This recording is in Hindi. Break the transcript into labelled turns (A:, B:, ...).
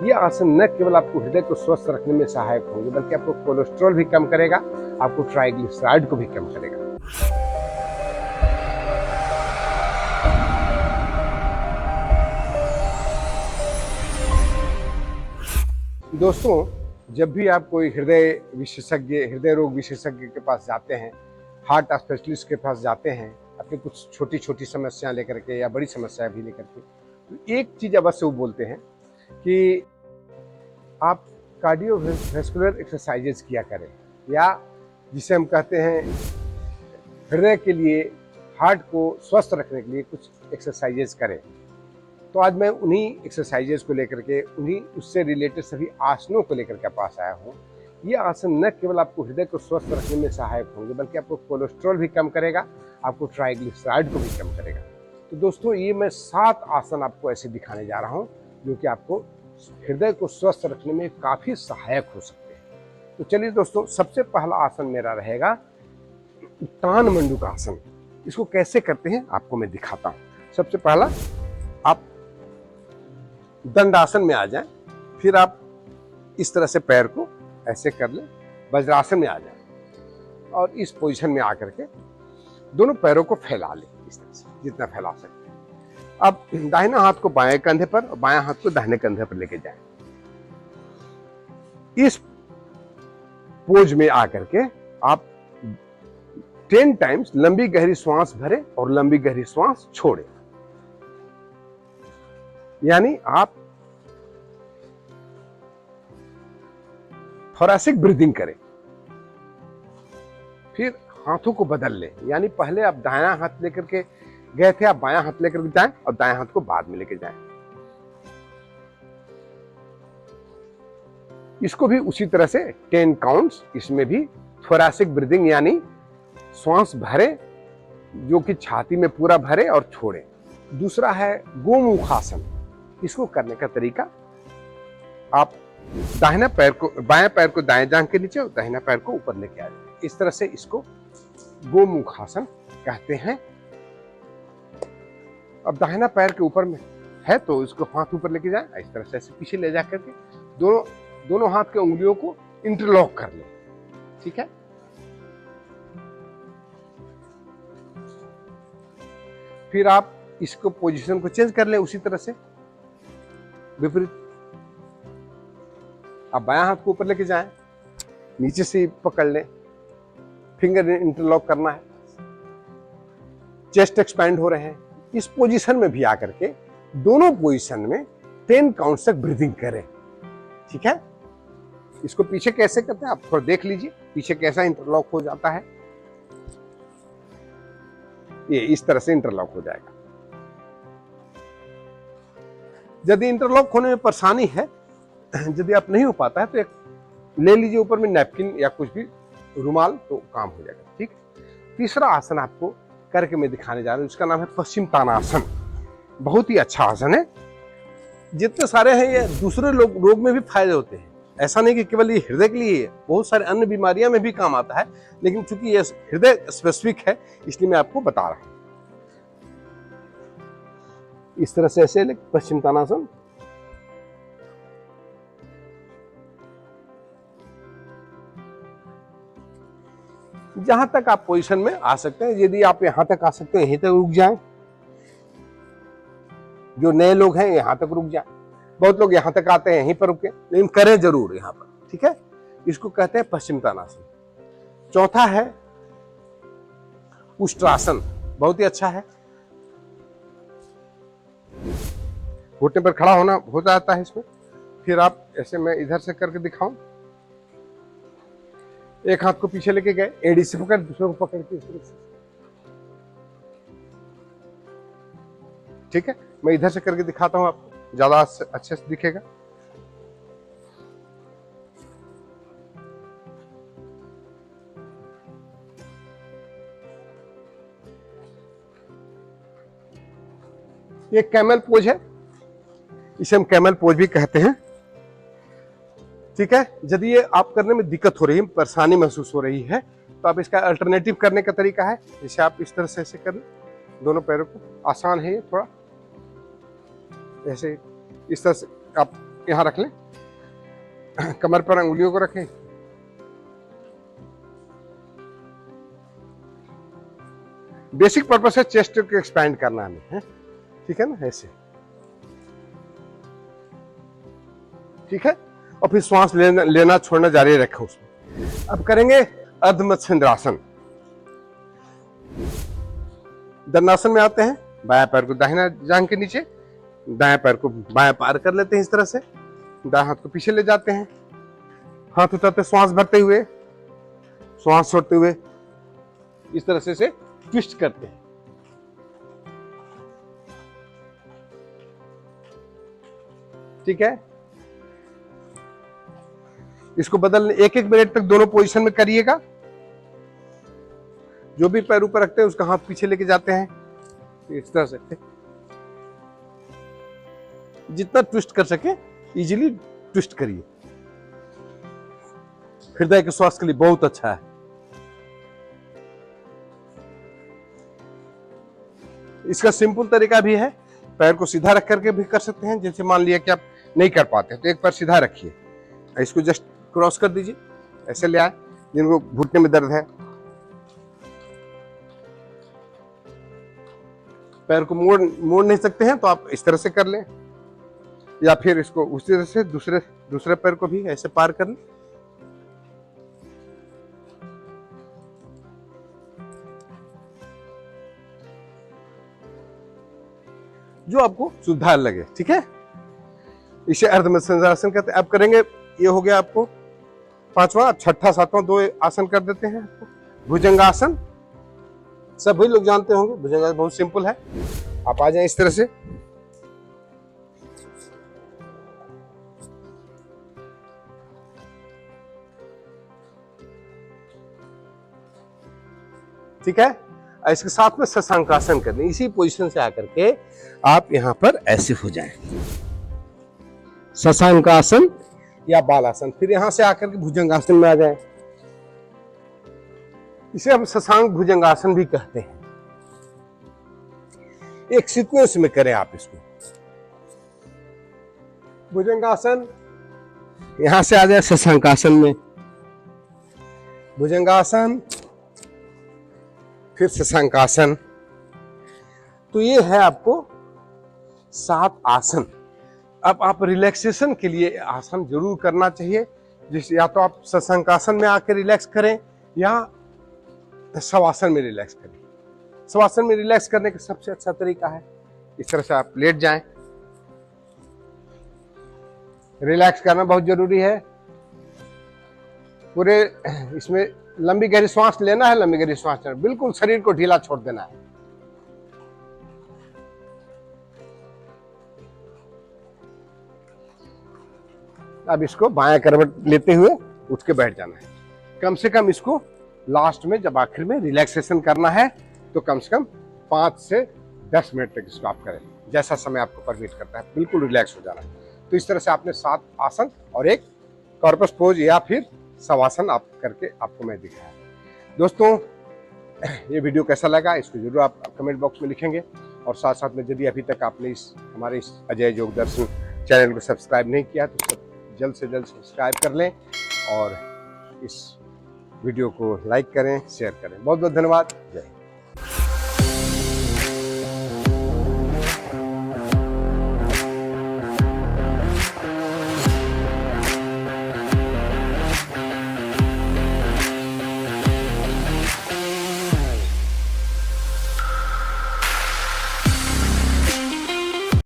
A: ये आसन न केवल आपको हृदय को स्वस्थ रखने में सहायक होंगे, बल्कि आपको कोलेस्ट्रॉल भी कम करेगा, आपको ट्राइग्लिसराइड को भी कम करेगा। दोस्तों, जब भी आप कोई हृदय रोग विशेषज्ञ के पास जाते हैं, हार्ट स्पेशलिस्ट के पास जाते हैं, अपनी कुछ छोटी छोटी समस्याएं लेकर के या बड़ी समस्याएं भी लेकर के, तो एक चीज अवश्य वो बोलते हैं कि आप कार्डियोवैस्कुलर एक्सरसाइजेज किया करें, या जिसे हम कहते हैं हृदय के लिए, हार्ट को स्वस्थ रखने के लिए कुछ एक्सरसाइजेज करें। तो आज मैं उन्हीं एक्सरसाइजेज को लेकर के, उन्हीं उससे रिलेटेड सभी आसनों को लेकर के पास आया हूँ। ये आसन न केवल आपको हृदय को स्वस्थ रखने में सहायक होंगे, बल्कि आपको कोलेस्ट्रॉल भी कम करेगा, आपको ट्राइग्लिसराइड को भी कम करेगा। तो दोस्तों, ये मैं 7 आसन आपको ऐसे दिखाने जा रहा हूँ जो कि आपको हृदय को स्वस्थ रखने में काफी सहायक हो सकते हैं। तो चलिए दोस्तों, सबसे पहला आसन मेरा रहेगा उत्तान मंडूक आसन। इसको कैसे करते हैं आपको मैं दिखाता हूं। सबसे पहला, आप दंडासन में आ जाएं, फिर आप इस तरह से पैर को ऐसे कर लें, वज्रासन में आ जाएं और इस पोजीशन में आकर के दोनों पैरों को फैला लें, इस तरह से जितना फैला सकते हैं। अब दाहिना हाथ को बाएं कंधे पर और बायां हाथ को दाहिने कंधे पर लेके जाएं। इस पोज में आकर के आप 10 टाइम्स लंबी गहरी श्वास भरें और लंबी गहरी श्वास छोड़ें। यानी आप थोरैसिक ब्रीदिंग करें। फिर हाथों को बदल लें, यानी पहले आप दायां हाथ लेकर के गए थे, आप बायां हाथ लेकर जाएं और दायां हाथ को बाद में लेकर जाएं। इसको भी उसी तरह से 10 काउंट्स, इसमें भी थोरैसिक ब्रीदिंग, यानी श्वास भरे जो कि छाती में पूरा भरे और छोड़े। दूसरा है गोमुखासन। इसको करने का तरीका, आप बायां पैर को दाएं जांघ के नीचे और दाहिना पैर को ऊपर लेके आ जाए। इस तरह से इसको गोमुखासन कहते हैं। अब दाहिना पैर के ऊपर में है तो इसको हाथ ऊपर लेके जाए, इस तरह से ऐसे पीछे ले जा करके दोनों हाथ के उंगलियों को इंटरलॉक कर ले। ठीक है। फिर आप इसको पोजीशन को चेंज कर ले उसी तरह से विपरीत। आप बायां हाथ को ऊपर लेके जाएं, नीचे से पकड़ लें, फिंगर इंटरलॉक करना है, चेस्ट एक्सपैंड हो रहे हैं। इस पोजीशन में भी आकर के दोनों पोजीशन में 10 काउंट तक ब्रीदिंग करें। ठीक है। इसको पीछे कैसे करते हैं आप थोड़ा देख लीजिए, पीछे कैसा इंटरलॉक हो जाता है। ये इस तरह से इंटरलॉक हो जाएगा। यदि इंटरलॉक होने में परेशानी है, यदि आप नहीं हो पाता है, तो एक ले लीजिए ऊपर में नैपकिन या कुछ भी रुमाल, तो काम हो जाएगा। ठीक। तीसरा आसन आपको करके मैं दिखाने जा रहा हूं, इसका नाम है पश्चिम तानासन। बहुत ही अच्छा आसन है। जितने सारे हैं ये दूसरे रोग में भी फायदे होते हैं। ऐसा नहीं कि केवल ये हृदय के लिए है, बहुत सारे अन्य बीमारियां में भी काम आता है, लेकिन चूंकि ये हृदय स्पेसिफिक है इसलिए मैं आपको बता रहा हूं। इस तरह से ऐसे पश्चिम तानासन। जहां तक आप पोजीशन में आ सकते हैं, यदि आप यहां तक आ सकते हैं यहीं तक रुक जाएं। जो नए लोग हैं यहां तक रुक जाएं। बहुत लोग यहां तक आते हैं यहीं पर रुके, लेकिन करें जरूर यहां पर। ठीक है। इसको कहते हैं पश्चिम तानासन। चौथा है उष्ट्रासन। बहुत ही अच्छा है। घुटने पर खड़ा होना हो जाता है इसमें। फिर आप ऐसे, मैं इधर से करके दिखाऊं, एक हाथ को पीछे लेके गए, एड़ी से पकड़, दूसरे को पकड़ के इस तरह से। ठीक है। मैं इधर से करके दिखाता हूं आपको, ज्यादा अच्छे से दिखेगा। ये कैमल पोज है, इसे हम कैमल पोज भी कहते हैं। ठीक है। यदि ये आप करने में दिक्कत हो रही है, परेशानी महसूस हो रही है, तो आप इसका अल्टरनेटिव करने का तरीका है, जैसे आप इस तरह से ऐसे कर लें दोनों पैरों को। आसान है ये थोड़ा, ऐसे इस तरह से आप यहाँ रख लें, कमर पर अंगुलियों को रखें। बेसिक पर्पस है चेस्ट को एक्सपैंड करना हमें, है ठीक है ना, ऐसे ठीक है। और फिर श्वास लेना छोड़ना जारी रखें उसमें। अब करेंगे अर्ध मत्स्येंद्रासन। दंडासन में आते हैं, बायां पैर को दाहिना जांघ के नीचे, दाएं पैर को बायां पार कर लेते हैं इस तरह से, दाएं हाथ को पीछे ले जाते हैं, हाथ उठाते श्वास भरते हुए, श्वास छोड़ते हुए इस तरह से ट्विस्ट करते हैं। ठीक है, इसको बदलने 1-1 मिनट तक दोनों पोजीशन में करिएगा। जो भी पैर ऊपर रखते हैं उसका हाथ पीछे लेके जाते हैं इस तरह से, जितना ट्विस्ट कर सके इजीली ट्विस्ट करिए। हृदय के स्वास्थ्य के लिए बहुत अच्छा है। इसका सिंपल तरीका भी है, पैर को सीधा रख करके भी कर सकते हैं। जैसे मान लिया कि आप नहीं कर पाते तो एक पैर सीधा रखिए, इसको जस्ट क्रॉस कर दीजिए, ऐसे ले आए। जिनको घुटने में दर्द है, पैर को मोड़ नहीं सकते हैं तो आप इस तरह से कर लें, या फिर इसको उसी तरह से दूसरे पैर को भी ऐसे पार कर लें। जो आपको सुविधा लगे, ठीक है। इसे अर्ध मत्स्येंद्रासन कहते हैं। अब करेंगे, ये हो गया आपको 5वां। अब 6ठा 7वां 2 आसन कर देते हैं आपको। भुजंगासन सभी लोग जानते होंगे, भुजंगासन बहुत सिंपल है। आप आ जाएं इस तरह से, ठीक है। इसके साथ में शशांकासन करनी, इसी पोजीशन से आकर के आप यहां पर ऐसे हो जाएं, शशांकासन या बालासन। फिर यहां से आकर के भुजंगासन में आ जाएं, इसे हम शशांक भुजंगासन भी कहते हैं। एक सीक्वेंस में करें आप इसको। भुजंगासन, यहां से आ जाए शशांकासन में, भुजंगासन फिर शशांकासन। तो ये है आपको 7 आसन। अब आप रिलैक्सेशन के लिए आसन जरूर करना चाहिए, जिससे या तो आप शशांकासन में आकर रिलैक्स करें या शवासन में रिलैक्स करें। शवासन में रिलैक्स करने का सबसे अच्छा तरीका है इस तरह से आप लेट जाएं। रिलैक्स करना बहुत जरूरी है। पूरे इसमें लंबी गहरी सांस लेना है, लंबी गहरी सांस लेना, बिल्कुल शरीर को ढीला छोड़ देना है। अब इसको बायां करवट लेते हुए उठ के बैठ जाना है। कम से कम इसको लास्ट में जब आखिर में रिलैक्सेशन करना है तो कम से कम 5 से 10 मिनट तक इसको आप करें, जैसा समय आपको परमिट करता है, बिल्कुल रिलैक्स हो जाना है। तो इस तरह से आपने 7 आसन और एक कॉर्पस पोज या फिर शवासन आप करके आपको मैं दिखाया। दोस्तों, ये वीडियो कैसा लगा इसको जरूर आप कमेंट बॉक्स में लिखेंगे, और साथ साथ में यदि अभी तक आपने हमारे इस अजय योग दर्शन चैनल को सब्सक्राइब नहीं किया तो जल्द से जल्द सब्सक्राइब कर लें और इस वीडियो को लाइक करें, शेयर करें। बहुत बहुत धन्यवाद। जय हिंद।